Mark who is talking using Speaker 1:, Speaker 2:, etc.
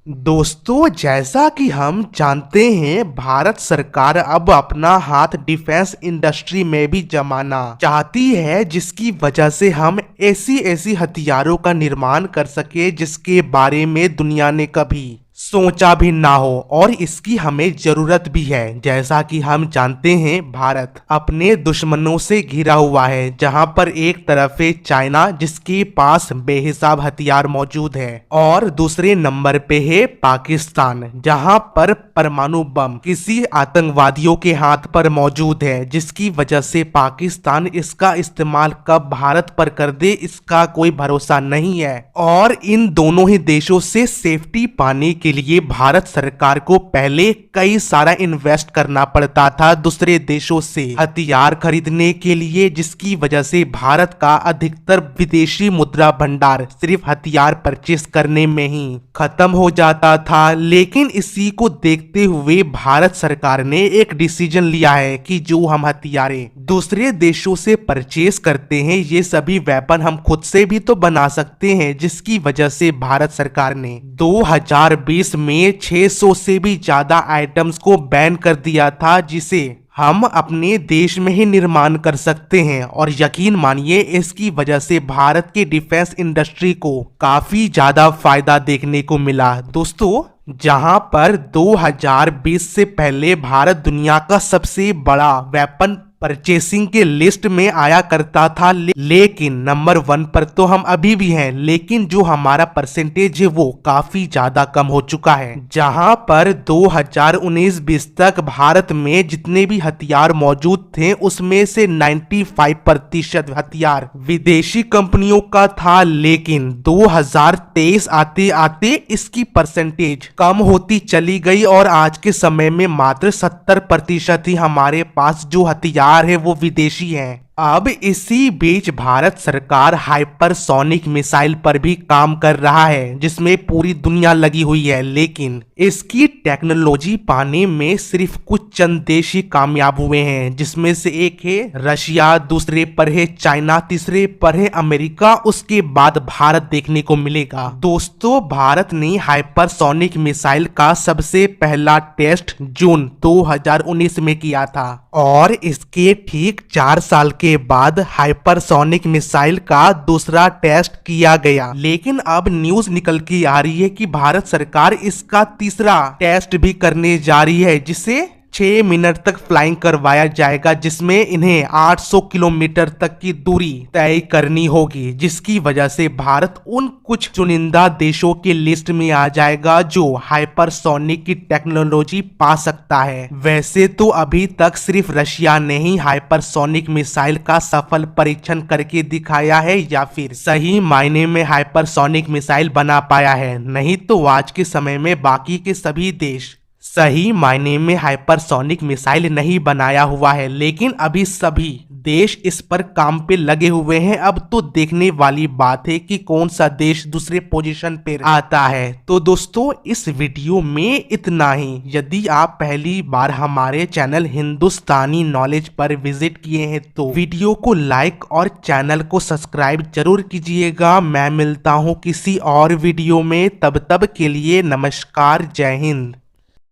Speaker 1: दोस्तों, जैसा कि हम जानते हैं, भारत सरकार अब अपना हाथ डिफेंस इंडस्ट्री में भी जमाना चाहती है, जिसकी वजह से हम ऐसी ऐसी हथियारों का निर्माण कर सके जिसके बारे में दुनिया ने कभी सोचा भी ना हो, और इसकी हमें जरूरत भी है। जैसा कि हम जानते हैं, भारत अपने दुश्मनों से घिरा हुआ है, जहां पर एक तरफ है चाइना, जिसके पास बेहिसाब हथियार मौजूद है, और दूसरे नंबर पे है पाकिस्तान, जहां पर परमाणु बम किसी आतंकवादियों के हाथ पर मौजूद है, जिसकी वजह से पाकिस्तान इसका इस्तेमाल कब भारत पर कर दे, इसका कोई भरोसा नहीं है। और इन दोनों ही देशों से सेफ्टी पाने के लिए भारत सरकार को पहले कई सारा इन्वेस्ट करना पड़ता था दूसरे देशों से हथियार खरीदने के लिए, जिसकी वजह से भारत का अधिकतर विदेशी मुद्रा भंडार सिर्फ हथियार परचेस करने में ही खत्म हो जाता था। लेकिन इसी को देखते हुए भारत सरकार ने एक डिसीजन लिया है कि जो हम हथियारें दूसरे देशों से परचेस करते हैं, ये सभी वेपन हम खुद से भी तो बना सकते हैं, जिसकी वजह से भारत सरकार ने 2020 में 600 से भी ज्यादा आइटम्स को बैन कर दिया था, जिसे हम अपने देश में ही निर्माण कर सकते हैं। और यकीन मानिए, इसकी वजह से भारत के डिफेंस इंडस्ट्री को काफी ज्यादा फायदा देखने को मिला। दोस्तों, जहां पर 2020 से पहले भारत दुनिया का सबसे बड़ा वेपन परचेसिंग के लिस्ट में आया करता था, लेकिन नंबर 1 पर तो हम अभी भी हैं, लेकिन जो हमारा परसेंटेज है वो काफी ज्यादा कम हो चुका है। जहां पर 2019-20 तक भारत में जितने भी हथियार मौजूद थे, उसमें से 95% हथियार विदेशी कंपनियों का था, लेकिन 2023 आते आते इसकी परसेंटेज कम होती चली गई, और आज के समय में मात्र 70% ही हमारे पास जो हथियार है वो विदेशी हैं। अब इसी बीच भारत सरकार हाइपरसोनिक मिसाइल पर भी काम कर रहा है, जिसमें पूरी दुनिया लगी हुई है, लेकिन इसकी टेक्नोलॉजी पाने में सिर्फ कुछ चंद देश ही कामयाब हुए हैं, जिसमें से एक है रशिया, दूसरे पर है चाइना, तीसरे पर है अमेरिका, उसके बाद भारत देखने को मिलेगा। दोस्तों, भारत ने हाइपरसोनिक मिसाइल का सबसे पहला टेस्ट जून 2019 में किया था, और इसके ठीक 4 साल के बाद हाइपरसोनिक मिसाइल का दूसरा टेस्ट किया गया। लेकिन अब न्यूज निकल के आ रही है कि भारत सरकार इसका तीसरा टेस्ट भी करने जा रही है, जिसे 6 मिनट तक फ्लाइंग करवाया जाएगा, जिसमें इन्हें 800 किलोमीटर तक की दूरी तय करनी होगी, जिसकी वजह से भारत उन कुछ चुनिंदा देशों की लिस्ट में आ जाएगा जो हाइपरसोनिक की टेक्नोलॉजी पा सकता है। वैसे तो अभी तक सिर्फ रशिया ने ही हाइपरसोनिक मिसाइल का सफल परीक्षण करके दिखाया है, या फिर सही मायने में हाइपरसोनिक मिसाइल बना पाया है, नहीं तो आज के समय में बाकी के सभी देश सही मायने में हाइपरसोनिक मिसाइल नहीं बनाया हुआ है। लेकिन अभी सभी देश इस पर काम पे लगे हुए हैं। अब तो देखने वाली बात है कि कौन सा देश दूसरे पोजीशन पे आता है। तो दोस्तों, इस वीडियो में इतना ही। यदि आप पहली बार हमारे चैनल हिंदुस्तानी नॉलेज पर विजिट किए हैं तो वीडियो को लाइक और चैनल को सब्सक्राइब जरूर कीजिएगा। मैं मिलता हूँ किसी और वीडियो में, तब के लिए नमस्कार, जय हिंद।